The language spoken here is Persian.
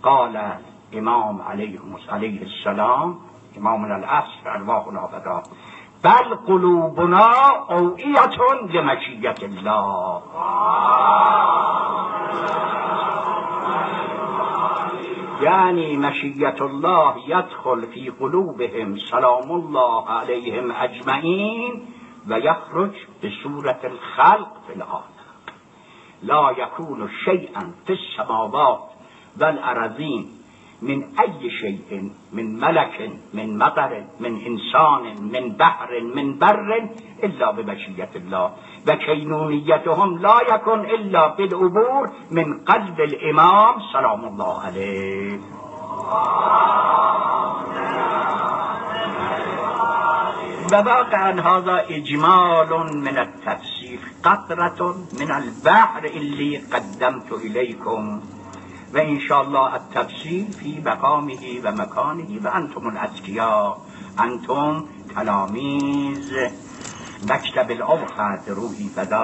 قال امام علیه السلام، امام العصر ارواحنا فدا، بل قلوبنا اوعیة لمشیة الله. یعنی مشیة الله یدخل فی قلوبهم سلام الله علیهم اجمعین و یخرج به صورت الخلق فی الارض. لا یکون شیئا فی السماوات والارضین من ای شیء، من ملک، من مطر، من انسان، من بحر، من بر، الا بمشیة الله و کینونیتهم لا یکن الا بالعبور من قلب الامام سلام الله علیه. و واقعا هذا اجمال من التفسیر، قطرة من البحر اللي قدمت الیکم، و انشاءالله التفسیر فی مقامه و مکانه و انتم الاذکیاء، انتم تلاميذ مکتب الاوحد روحی فدا.